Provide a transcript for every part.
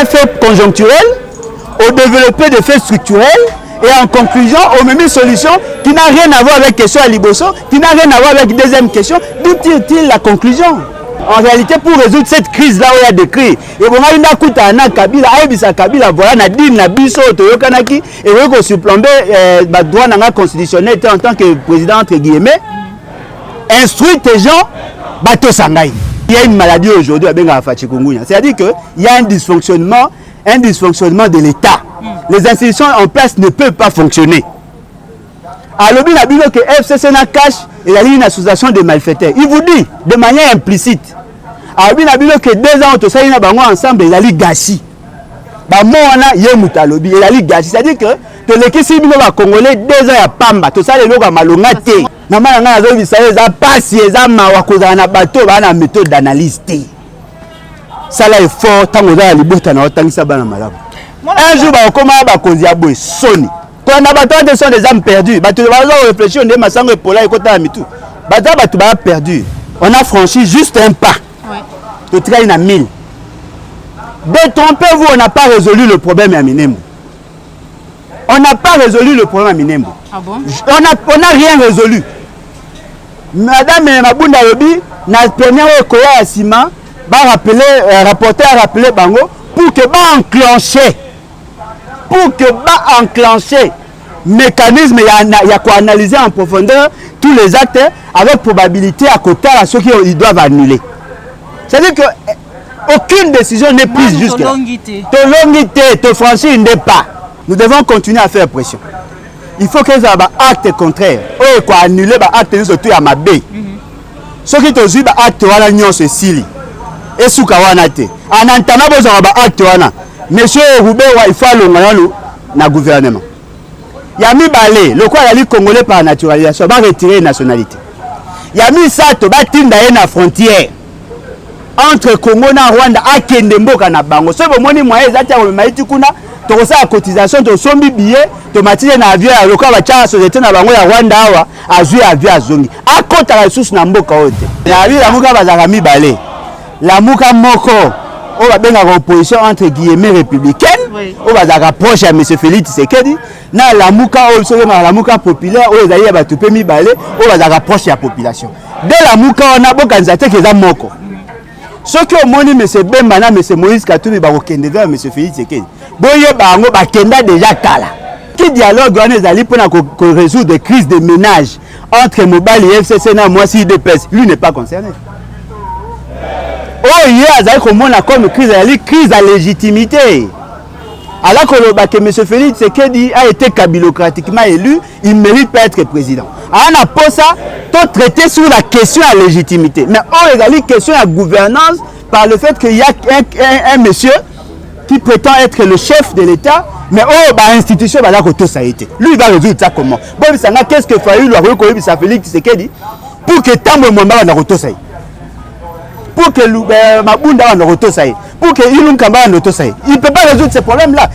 un fait conjoncturel, au développer des faits structurels, et en conclusion, on met une solution qui n'a rien à voir avec la question à Liboso, qui n'a rien à voir avec la deuxième question. D'où tire-t-il la conclusion? En réalité, pour résoudre cette crise-là, où il y a des cris, et bon, il y a un Kabila, Kabila, voilà, Nadine, Nabiso, Toyokanaki, et vous avez supplombé le droit constitutionnel en tant que président, entre guillemets, instruit les gens, bateau Sangaï. Il y a une maladie aujourd'hui à Benga Fachikungunya. C'est-à-dire qu'il y a un dysfonctionnement de l'État. Les institutions en place ne peuvent pas fonctionner. Alors, il y a que FCC n'a cache et il y a une association de malfaiteurs. Il vous dit de manière implicite. Alors, il y a que 2 ans, tout ça, il y a ensemble, il y a les gâchis. Il y a les gâchis. C'est-à-dire que les Congolais, 2 ans, il y a Pamba. Tout ça, les gens ont malongate. Normalement, il y a passé, il y a un bateau, il y a une méthode d'analyse. Ça là est fort, tant que vous avez les un jour, on va commencer Sony. Quand on a sont des âmes perdues, on réfléchir, on est perdu. On a franchi juste un pas. Le train il y a 1000. Détrompez-vous, on n'a pas résolu le problème à Minembo. On n'a pas résolu le problème à Minembo. Ah bon? On n'a rien résolu. Madame Mabunda Robi, na première école à Sima, rapporter à rappeler Bango pour que enclencher mécanisme, il y a quoi analyser en profondeur tous les actes avec probabilité à côté à ceux qui doivent annuler. C'est-à-dire que aucune décision n'est prise jusqu'à là. Ton franchir n'est pas. Nous devons continuer à faire pression. Il faut que ça ait acte contraire. Oh, quoi annuler acte surtout à ma baie. Ceux qui te disent acte voilà nyon se sili. Et sous kawanate. En entendant besoin acte voilà. Monsieur Roubé, il faut aller dans le gouvernement. Il y a mis balé, le quoi il y a Congolais par naturalisation, va retirer la nationalité. Il y a mis ça, tu vas tinda la frontière entre Congo et Rwanda, à Kendemboka na Bango. Ce moment ni moyen exact on maïti kuna, tu reçois la cotisation, tu sombi billet, tu matisé na avion, le quoi va tcha société na Bango ya Rwanda awa, azui avion azongi. À côté la ressource na mboka ote. La vie la muka bazaka mi balé. La muka moko on va bien la opposition entre guillemets républicaine, on va rapprocher à M. Félix Tshisekedi, na la muka populaire, on va tout mi balé, on va rapprocher à la population. Dès la muka on a beaucoup d'anzaté qui est moko. Ce qui au monde M. Bemba na M. Moïse Katumbi ba okende vers M. Félix Tshisekedi. Boye bango ba kenda déjà kala. Qui dialogue on est allé pour résoudre des crises de ménage entre Mobali et FCC na moi si DPS, lui n'est pas concerné. Oh, il y a comme crise à légitimité. Alors que M. Félix Tshisekedi a été kabilocratiquement élu, il ne mérite pas être président. On a pas ça, tout traité sur la question à légitimité. Mais on a une question à gouvernance par le fait qu'il y a un monsieur qui prétend être le chef de l'État, mais l'institution va là que tout ça a été. Lui, il va résoudre ça comment? Bon, qu'est-ce qu'il faut lui reconnaître Félix Tshisekedi pour que tant de monde va tout ça. Pour que Mabunda ne retourne, pour que Ilum Kamba ne retourne. Il ne peut pas résoudre ces problèmes-là.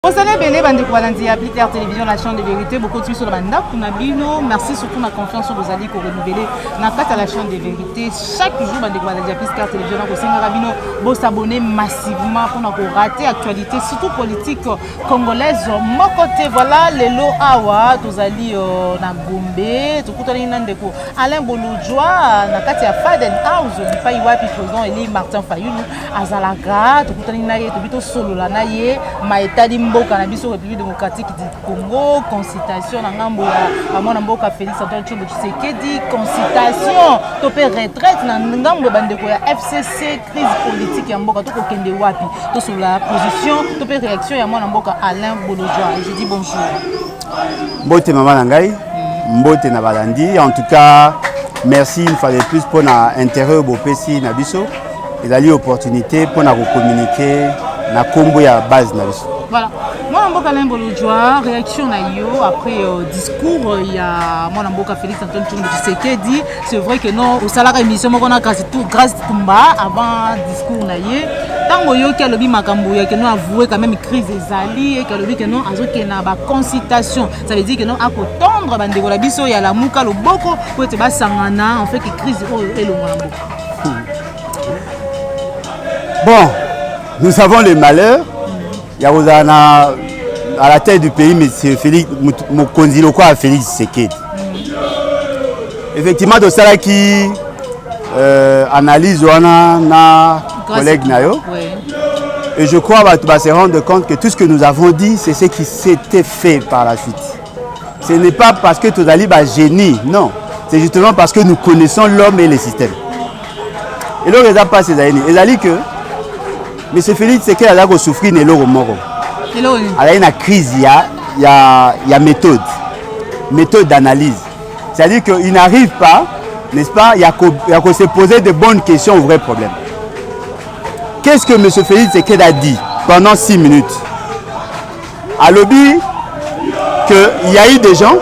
Vous allez bien, bandeko balandi ya Peter Télévision, la chaîne de vérité. Beaucoup de sur le mandat pour Nabino. Merci surtout la confiance que vous allez renouveler dans la chaîne de vérité. Chaque jour, bandeko balandi ya Peter Télévision, vous allez vous abonner massivement pour ne pas rater l'actualité, surtout politique congolaise. Mon côté, voilà, les lots awa, vous allez na Gombe, tout le monde ndeko Alain Bolodjoa, na kati ya Faden House, il pas y avoir président Eli Martin Fayulu, Azalaga, tout le monde naie, tout bito solo la naie, maetali mboka na biso République démocratique du Congo, consultation na ngambo ya mwana mboka Félix Antoine Tshisekedi, consultation topé retraite na ngambo bandeko ya FCC, crise politique ya mboka to kokende wapi to sur la position topé réaction ya mwana mboka Alain Bolodjoa. Je dis bonjour. Mbote mama nangai, mbote na balandi. En tout cas, merci une fois de plus pour l'intérêt au Bopesi na biso. Il a eu l'opportunité pour nous communiquer na kombo ya base na biso. Voilà. Moi, Mboka Limbolodjoa, réaction na yo après discours, il y a moi Mboka Félix Antoine Tshisekedi, c'est vrai que non, au salaire émission on a grâce Tumba avant discours na yé. Tango yo ki alobi makambo ya que non avoué quand même crise ezali et que alobi que non azoke na ba consultation. Ça veut dire que non a ko tendre bande ko la biso ya la muka loboko pour te ba sangana en fait que crise est le mambo. Bon, nous savons le malheur. Il y a à la tête du pays, M. Félix Mokonzi Loko à Félix Tshisekedi. Effectivement, de ça qui analyse na collègue Nayo. Et je crois qu'on va se rendre compte que tout ce que nous avons dit, c'est ce qui s'était fait par la suite. Ce n'est pas parce que Tozali est génie, non. C'est justement parce que nous connaissons l'homme et le système. Et là, il n'y a pas ces années. Il a dit que M. Félix Tshisekedi a souffert de l'euro moro. Il y a une crise, il y a méthode d'analyse. C'est-à-dire qu'il n'arrive pas, n'est-ce pas, il y a qu'à se poser de bonnes questions aux vrais problèmes. Qu'est-ce que M. Félix Tshisekedi a dit pendant 6 minutes? À lobby, qu'il y a eu des gens,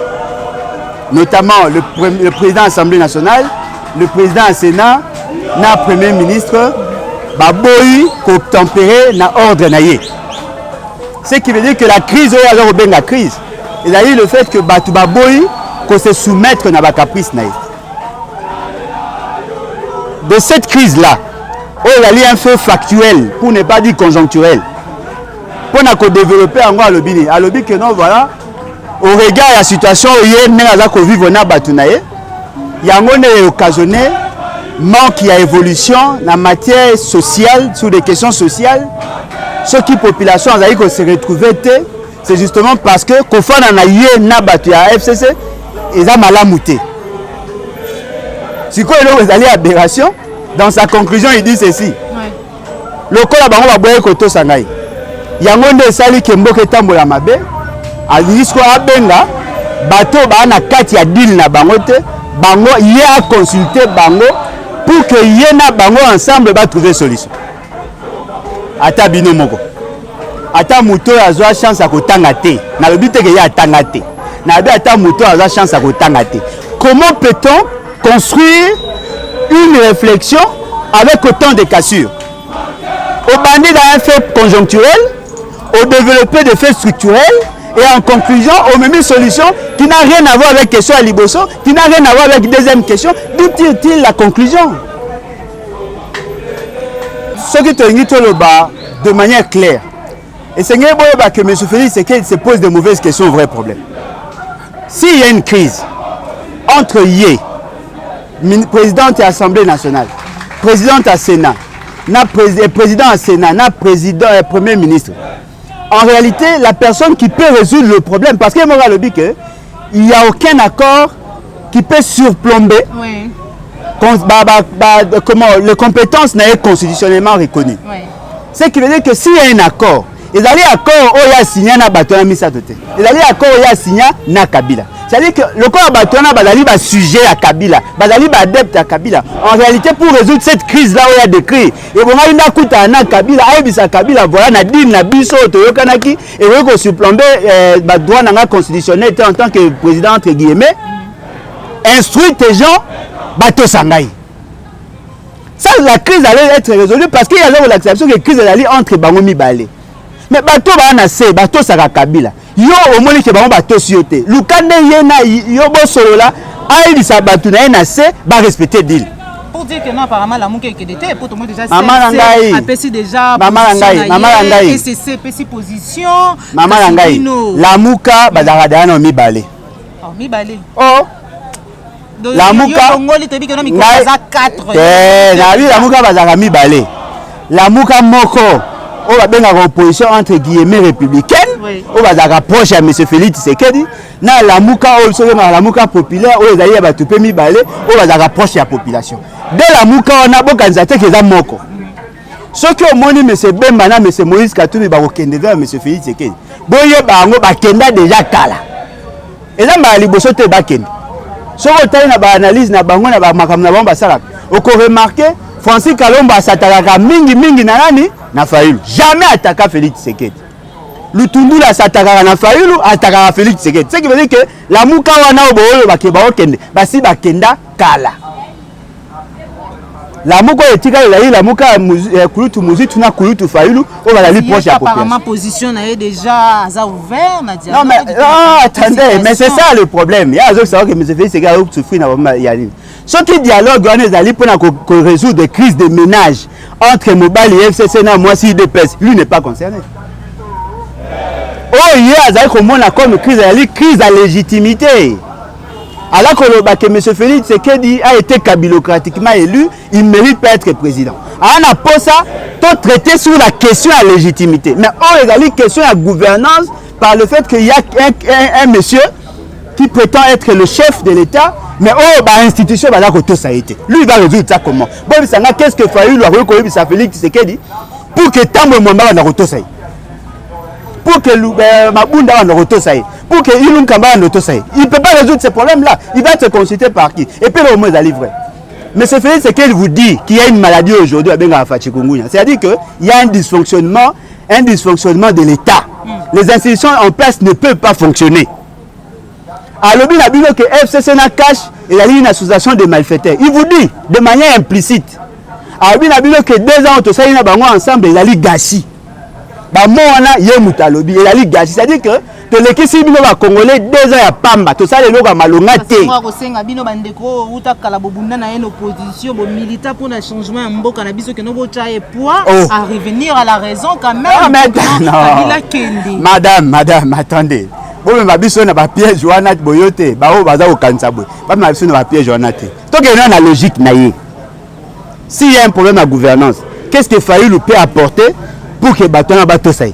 notamment le président de l'Assemblée nationale, le président du Sénat, le Premier ministre, baboyi ko tempérer na ordre naie. Ce qui veut dire que la crise est alors bien la crise. Il a eu le fait que batu baboyi ko se soumettre na ba caprice naie. De cette crise là, il y a un fait factuel pour ne pas dire conjoncturel. Pour na développer en à lobby que non voilà au regard de la situation où il y a ko vivre na batu naie. Il y a un occasionné manque à évolution en matière sociale, sur des questions sociales. Ce qui population a se retrouver, c'est justement parce que Kofa n'a eu nabatu à FCC, ils ont mal amouté. Si quoi il a aberration, dans sa conclusion il dit ceci. Le col a bango baboye koto sangai. Yangonde sali kemboke tambola mabe, a disco abenga, bateau ba na kati ya deal na bangote, bango y a consulté bango. Pour que Yéna Bango ensemble va trouver solution. Ata bino moko. Ata muto azwa chance à kotangate. Na le but que ya tangate. Na be ata muto azwa chance à kotangate. Comment peut-on construire une réflexion avec autant de cassures? Au bandit dans un fait conjoncturel, au développer des faits structurels et en conclusion, au même solution qui n'a rien à voir avec la question à Liboso, qui n'a rien à voir avec la deuxième question. D'où tire-t-il la conclusion? Ce qui te dit de manière claire. Et c'est que M. Félix Tshisekedi se pose de mauvaises questions, vrais problèmes. S'il y a une crise entre Yé, présidente de l'Assemblée nationale, présidente du Sénat, président du Sénat, président et Premier ministre, en réalité, la personne qui peut résoudre le problème, parce qu'il n'y a aucun accord qui peut surplomber comment les compétences n'est constitutionnellement reconnues. Ce qui veut dire que s'il y a un accord, il y a un accord où il y a signé na Batona Misatote. Il y a un accord où il y a signé na Kabila. C'est-à-dire que le corps Batona Badali va sujet à Kabila, Badali va adepte à Kabila. En réalité, pour résoudre cette crise-là où il y a des cris, et bon, il y a un na Kabila, Aïbisa Kabila, voilà, Nadine, Nabiso, Toyokanaki, et vous avez supplanté le droit constitutionnel en tant que président, entre guillemets, instruit les gens, Bato Sangaï. Ça, la crise allait être résolue parce qu'il y a l'acceptation que la crise allait entre Bangomi Balé. Mais Bato Banase, Bato Saka Kabila. Yo au moins que Bango Bato Siote. Lukande Yena, Yo Bosolola, Aïdisa Bato Naenase, va respecter deal. Pour dire que non, apparemment, la mouke est dété, pour tout le monde déjà c'est déjà Maman Langaï, PCC position. Maman Langaï, la mouka, Bazaradano Mibale. Oh, Mibale. Oh. La mouka la mouka bazaka mibale. La mouka moko on va bien la opposition entre guillemets républicaine, on va la rapprocher à M. Félix Tshisekedi. Na la mouka la mouka populaire, on va ba tupé mibale, on va la rapprocher à la population. Dès la mouka on a beaucoup d'anzaté que za moko. Ce que moni M. Bemba na M. Moïse Katumbi ba okende vers M. Félix Tshisekedi. Boye bango ba kenda déjà kala. Et là ba liboso te ba kenda. Si vous avez une analyse, vous avez remarqué Francis Kalomba s'attaque mingi na nani na Faïl. Jamais attaqué Félix Tshisekedi. Lutundu la sataka na Fayulu ataka Félix Tshisekedi. Ce qui veut dire que la muka wana oboyo bakeba okende basi bakenda kala. La muka etika la muka kulutu muzitu na kulutu Fayulu on va la lui proche à population. Apparemment position est déjà ouvert na dialogue. Non mais attendez, mais c'est ça le problème. Il y a des gens qui me disent c'est gars qui souffrent na yani. Ce qui dialogue on est allé pour résoudre des crises de ménage entre Mobali et FCC na moi si DPS, lui n'est pas concerné. Oh hier ça comme on a comme crise à légitimité. Alors que M. Félix Tshisekedi a été kabilocratiquement élu, il ne mérite pas être président. On a posé ça, tout traité sur la question à légitimité. Mais on a une question à gouvernance par le fait qu'il y a un monsieur qui prétend être le chef de l'État, mais l'institution va tout ça a été. Lui il va résoudre ça comment? Bon, qu'est-ce que Fayulu a reconnu Félix Tshisekedi pour que Tambo Mwamba va tout ça. Pour que Mabunda va tout ça. Pour que Ilum Kamba va ça. Il ne peut pas résoudre ces problèmes-là. Il va être consulté par qui? Et puis le mot est livré. Mais ce fait, c'est qu'il vous dit qu'il y a une maladie aujourd'hui à Benga Chikungunya. C'est-à-dire qu'il y a un dysfonctionnement de l'État. Les institutions en place ne peuvent pas fonctionner. Alors, il a dit que FCC n'a cache et il y a une association de malfaiteurs. Il vous dit de manière implicite. Alors, il a dit que 2 ans, tout ça, il y a ensemble, il a dit gâchis. C'est-à-dire que de l'équipe congolais 2 ans à Pamba, tout ça les logs à Malongate. À revenir à la raison quand même. Madame, attendez. Bon, ma biso na ba piège wana boyote, ba o baza au Kansabwe. Ba ma biso na ba piège wana te. Donc il y a une logique naïe. S'il y a un problème à gouvernance, qu'est-ce que Fayulu peut apporter pour que Batona bato ça? Il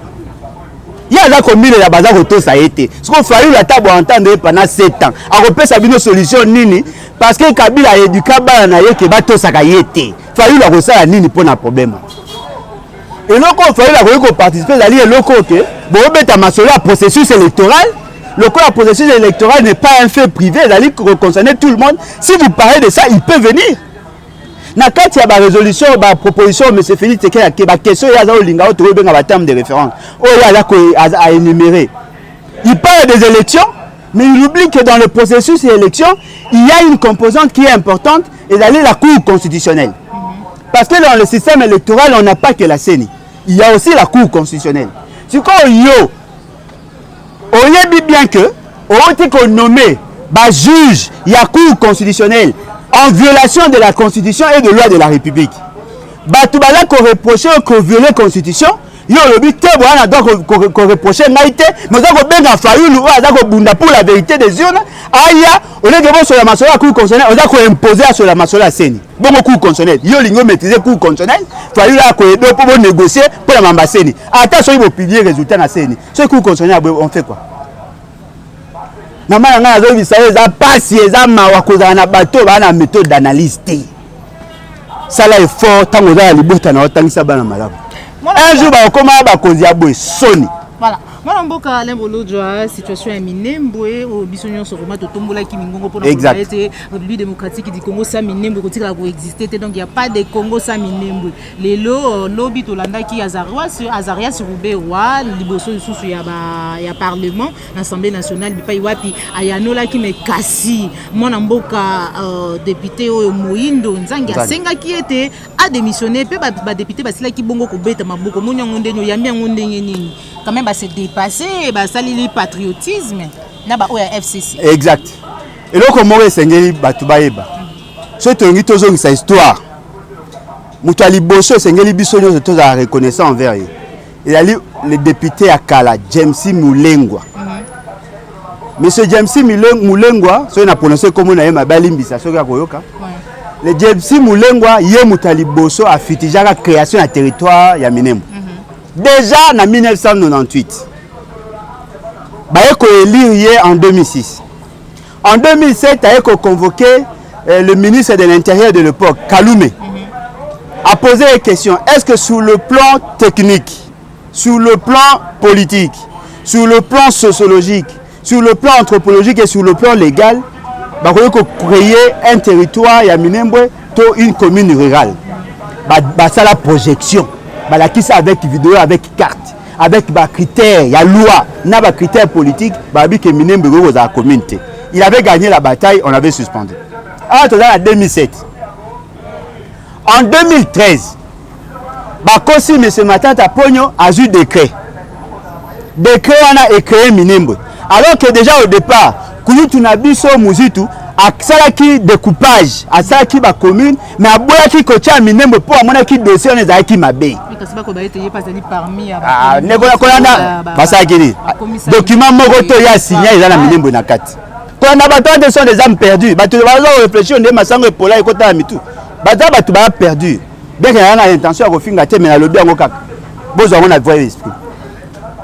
y a là comme il a bazar auto ça a été. Ce qu'on Fayulu la table entendre pendant 7 ans. A repère sa bino solution nini parce que Kabila a éduqué bana na ye que bato ça a été. Fayulu a reçu la nini pour un problème. Et là quand Fayulu a participer à l'île loko que bon beta masola processus électoral. Le processus électoral n'est pas un fait privé, il concerne tout le monde. Si vous parlez de ça, il peut venir. Na kati ya ba résolution ba proposition M. Félix Tshisekedi ba question ya za olinga o tobe nga ba terme de référence. Oh ya là à énumérer. Il parle des élections, mais il oublie que dans le processus d'élection, il y a une composante qui est importante et d'aller la Cour constitutionnelle. Parce que dans le système électoral, on n'a pas que la CENI. Il y a aussi la Cour constitutionnelle. C'est quand yo on dit bien que on nommé bah juge il y a Cour constitutionnelle en violation de la Constitution et de loi de la République. Bah tout bala qu'on reproche qu'on viole la Constitution, yo le but te voilà donc qu'on reproche naïté, mais ça qu'on benga Fayulu ou ça qu'on bunda pour la vérité des urnes. Aya on est devant sur la masola Cour constitutionnelle, on a qu'on imposer sur la masola CENI. Bon Cour constitutionnelle, yo lingo maîtriser Cour constitutionnelle, Fayulu a qu'on aider pour négocier pour la mamba CENI. Attention il va publier résultat na CENI. Ce Cour constitutionnelle on fait quoi? Namana nga zo bisaye za pasi za mawa kozana na bato bana méthode d'analyse té. Ça là est fort tant que za libota na otangisa bana malamu. Un jour ba koma ba konzi ya boy soni. Voilà. Moi mboka lembolo joa situation ya minembwe o bisonyo so vraiment totombola ki mingongo pour la République démocratique du Congo ça minembwe ko tika ko exister donc il y a pas de Congo ça minembwe. Lelo lobby to landa ki Azaria sur Rubewa liboso susu ya parlement l'Assemblée nationale bipa iwapi ayanola ki me kasi mwana mboka député o Moindo Nzangi asenga ki était a démissionné pe ba député basila ki bongo ko beta maboko monyango ndenyo yambi yango ndenye nini quand même bah, c'est dépassé bah ça le patriotisme na ba oya FCC exact et donc comment sengeli batu baeba so to ngi tozo sa histoire mutali boso sengeli biso nyo to za reconnaissant envers lui il a le député à Kala James Mulengwa monsieur James Mulengwa so na prononcer comme na yema balimbisa so ka koyoka le James Mulengwa ye mutali boso a fitijaka création ya territoire ya Minembwe. Déjà en 1998, Bayeko élire en 2006. En 2007, Bayeko convoqué le ministre de l'Intérieur de l'époque, Kaloumé, a posé une question. Est-ce que sur le plan technique, sur le plan politique, sur le plan sociologique, sur le plan anthropologique et sur le plan légal, Bayeko créer un territoire, Yaminembwe, une commune rurale. Ça la projection. Qui ça avec vidéo, avec carte. avec des critères, il y a loi, il y a des critères politiques, il avait gagné la bataille, on avait suspendu. En 2007. En 2013, Bakosi M. Matata Pogno a eu décret. Décret on a créé Minembwe. Alors que déjà au départ, Koulitou Nabiso Muzitu a salaki découpage, a salaki ba commune, mais a boya ki kocha Minembwe pour amona ki dossier on ezaki ki mabe. Ah, nekola kolanda basakiri. Document moko to ya signé ezana Minembwe na kati. Quand on a battu sont des âmes perdues, bah tu vas réfléchir, on est masango pola et kota mitu. Bata batu ba perdu. Bien qu'il y a l'intention de refinga te mais la lobby en kaka. Bozo on a voix esprit.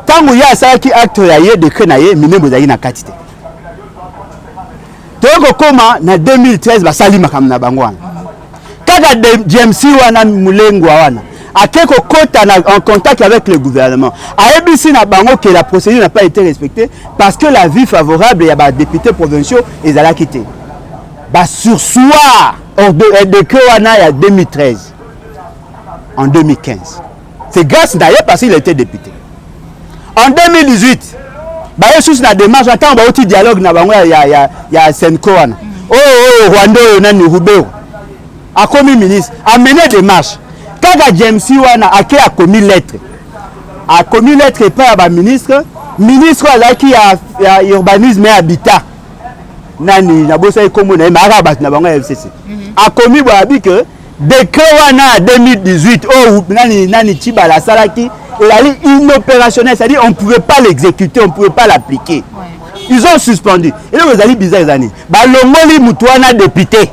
Tant il y a ça qui acte ya décret na ye Minembwe zaki na kati te. Donc comment na 2013 ba sali makam na bango wana. Kaka JMC wana mulengwa wana. Akeko kota en contact avec le gouvernement. A ABC na bango que la procédure n'a pas été respectée parce que la vie favorable ya ba députés provinciaux ezala quitté. Ba sursoir décret wana ya 2013 en 2015. C'est grâce d'ailleurs parce qu'il était député. En 2018, bah sous na démarche attend ba outil dialogue na bango ya Senko wana. Rwanda nani Rubero. A commis ministre a mené démarche. Kaka JMC wana a commis lettre. A commis lettre par ba ministre là qui a urbanisme et habitat. Nani na bosa ikomo na maraba na bango FCC. A commis boabi que décret wana 2018 nani Tibala salaki il a dit inopérationnel, c'est-à-dire on ne pouvait pas l'exécuter, on ne pouvait pas l'appliquer. Ouais. Ils ont suspendu. Et là vous allez bizarre les années. Bah Longoli Moutouana député.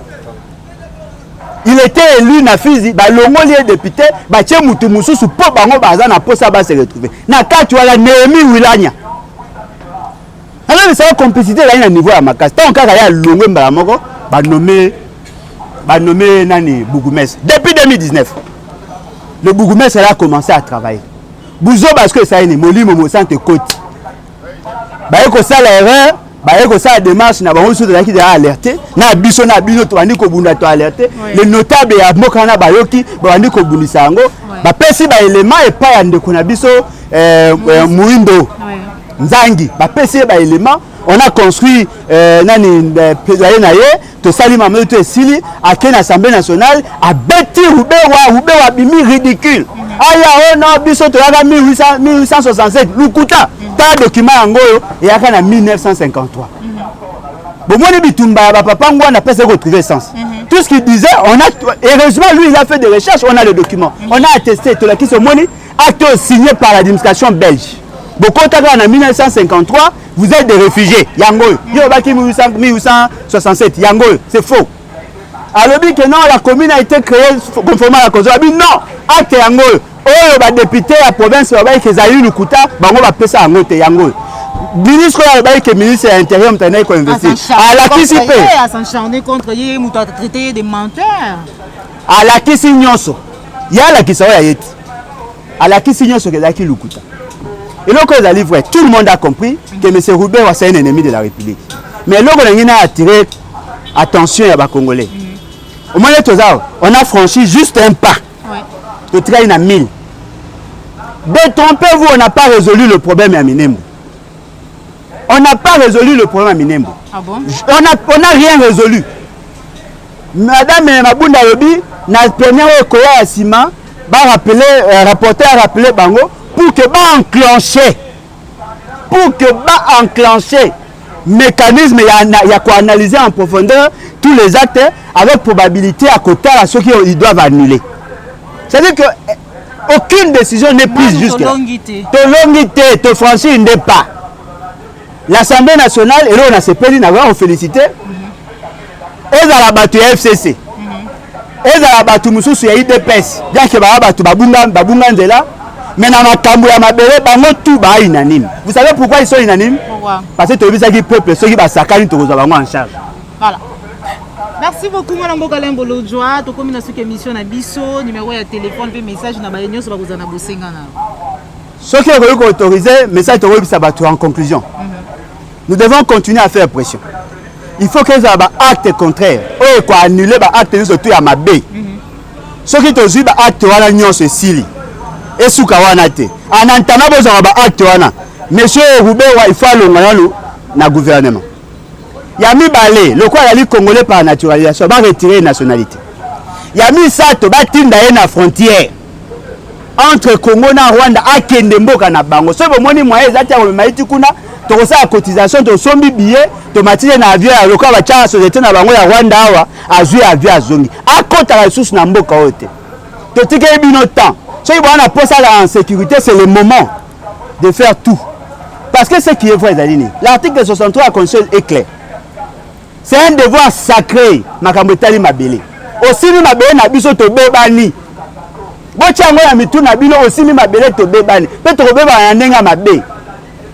Il était élu na fizi, bah Longoli est député, bah Tché Moutou Moussou sous pop bango bazan na posa ba se retrouver. Na katu wala Néhémie Wilania. Alors mais c'est une complicité là à niveau à Makas. Tant qu'il y a Longoli Mbalamoko, bah nommé nani Bougoumès. Depuis 2019. Le Bougoumès a commencé à travailler. Bouzo parce que ça y est, Moli Momo Sante Côte. Bah eko ça l'erreur, bah eko ça démarche na bango sur de la qui a alerté, na biso to andi ko bunda to alerté, les notables ya mokana ba yoki ba andi ko bundisa yango, ba pesi ba élément et pas ande ko na biso Muindo. Nzangi, ba pesi ba élément, on a construit nani plaidoyer na ye, to sali mameto to esili à ken Assemblée nationale a beti Rubewa bimi ridicule. Aya non biso to yaka 1867 lukuta ta document yango et yaka na 1953. Bon moi bitumba ba papa ngwana pesa ko trouver sens. Tout ce qu'il disait on a heureusement lui il a fait des recherches, on a le document. On a attesté to la qui se moni acte signé par l'administration belge. Beaucoup en 1953 vous êtes des réfugiés yango yo baki 1867 yango c'est faux. Alors que non, la commune a été créée conformément à la constitution. Non, acte yango. Oh, ba député à province ba ki ezali lukuta, bango ba pesa yango te yango. Ministre ba ki ministre de l'intérieur mtana ko investir. À la participer à s'encharner contre yé muto a traité des menteurs. À la kisi nyonso. Ya la kisa ya yeti. À la kisi nyonso ke zaki lukuta. Et donc ezali vrai, tout le monde a compris que M. Roubert c'est un ennemi de la République. Mais là on a attiré attention à ba Congolais. Au moins, on a franchi juste un pas. De train à 1000. Détrompez-vous, on n'a pas résolu le problème à Minembwe. On n'a pas résolu le problème à Minembwe. Ah bon? On n'a rien résolu. Madame Mabunda Yobi, na première école à Sima, rapporteur a rappelé Bango pour que enclencher mécanisme il y a quoi analyser en profondeur tous les actes avec probabilité à côté à ceux qui ils doivent annuler. C'est-à-dire que aucune décision n'est prise jusque-là. Te franchir n'est pas. L'Assemblée nationale, et là on a ces pays, on félicité. Et à la battue FCC. Et à la battue Moussou, il y a IDPS. Bien que la battue Babunga Nzela. Mais dans ma tambour, ma belle, tout est unanime. Vous savez pourquoi ils sont unanimes? Pourquoi? Parce que tu as vu ça qui peuple, ceux qui vont s'accaler, tu vas en charge. Voilà. Merci beaucoup, Mme Bokalembo Lodjoa. Tu as commis cette émission à Bisso, numéro de téléphone, et message dans la réunion sur la Bosenga. Ceux qui ont autorisé, message en conclusion. Nous devons continuer à faire pression. Il faut qu'ils aient un acte contraire. Ou quoi annuler l'acte surtout à ma baie. Ceux qui ont eu l'acte, voilà, nous, c'est Sili. et suka wana te en entendant bozala ba acte wana monsieur Rubewa il faut alonga na gouvernement ya mibale lokwa yali congolais par naturalisation ba retirer nationalité ya misato batinda ye na frontière entre Congo na Rwanda akende mboka na bango so bomoni moyen ezati ya maiti kuna tokosala cotisation tosombi billet tomatile na avion ya lokwa bacha société na bango ya Rwanda awa azwi avion azongi akota la source na mboka ote totike bino temps so ibona posa la en sécurité c'est le moment de faire tout parce que ce qui est vrai Zalini l'article 63 de la Constitution est clair c'est un devoir sacré makambo etali mabele osimi mabele na biso tobebani bochango ya mitu na bino osimi mabele tobebani pe tokobeba na ndenga mabe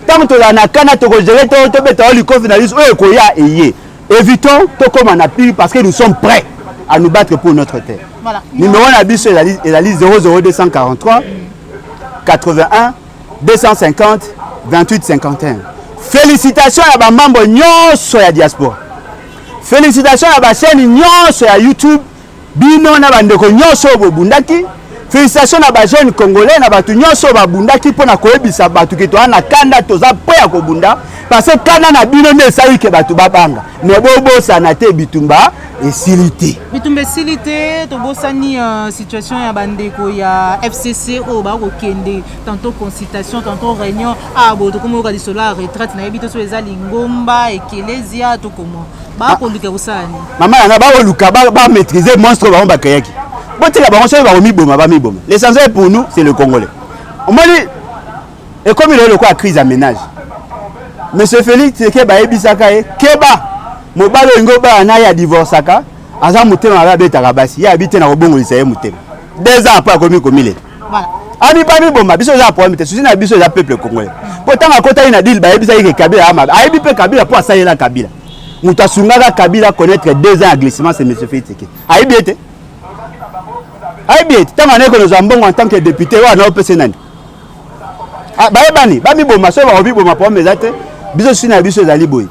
tant to na kana to gérer to beta oli confidence oyo koya eye évitons to comme na pire parce que nous sommes prêts à nous battre pour notre terre. Voilà. Numéro na biso est la liste 00243 81 250 28 51. Félicitations à ba membre nyonso ya diaspora. Félicitations à ba chaîne nyonso ya YouTube bino na bandeko nyonso bobundaki. Félicitations à ba jeune congolais na batu nyonso babundaki pona koyebisa batu ke to ana kanda toza po ya kobunda parce que kana na bino ne sali ke batu babanga mais bobo sana te bitumba esilité bitumba esilité to bosani situation ya bandeko ya FCC o ba ko kende tantôt consultation tantôt réunion bo to komo ka disolo la retraite na yebito so ezali ngomba ekelezia to komo ba ko luka usani mama na ba ko luka ba maîtriser monstre ba ba kayaki botika ba conseil ba miboma ba miboma l'essentiel pour nous c'est le congolais on m'a dit et comme il est le quoi crise à ménage monsieur Félix ke ba ebisaka e keba mobalo ngo ba na ya divorceaka aza mutema ba beta kabasi ya habite na kobongo lisaye mutema 2 ans après komi komile voilà ami pa miboma biso za problème te souci na biso za peuple congolais potanga kota ina deal ba ebisa ke Kabila ama ayebi pe Kabila pour asalela Kabila muta sungaka Kabila connaître 2 ans à glissement c'est monsieur Félix ke ayebi ete ayebi tanga ne ko nos ambongo en tant que député wa na opese nani bayebani bamiboma so ba obiboma pour mezate biso sina biso ezali boy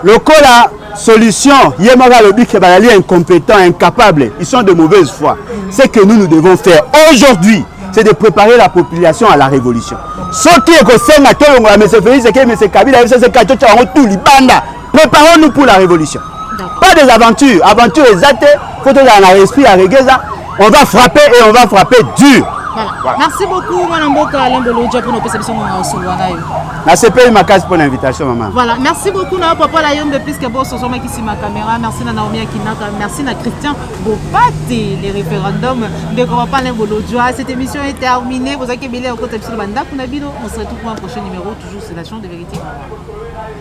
lokola solution yemaka lobi ke bazali incompétents incapables ils sont de mauvaise foi c'est que nous devons faire aujourd'hui c'est de préparer la population à la révolution ce qui est que c'est matolongo la monsieur Félix que monsieur Kabila c'est kachocha on tout libanda préparons-nous pour la révolution pas des aventures exactes faut que dans l'esprit à regeza on va frapper et on va frapper dur. Voilà. Merci beaucoup, Mme Mboka Alain Bolodja, pour nos perceptions. Merci pour l'invitation, maman. Voilà, merci beaucoup, papa Layom de plus que bon, sur qui c'est ma caméra. Merci à Naomi Akinaka, merci à Christian Bopate, les référendums de papa Alain Bolodja. Cette émission est terminée. Vous avez bien au côté de Banda. On se retrouve pour un prochain numéro, toujours c'est la chaîne de vérité.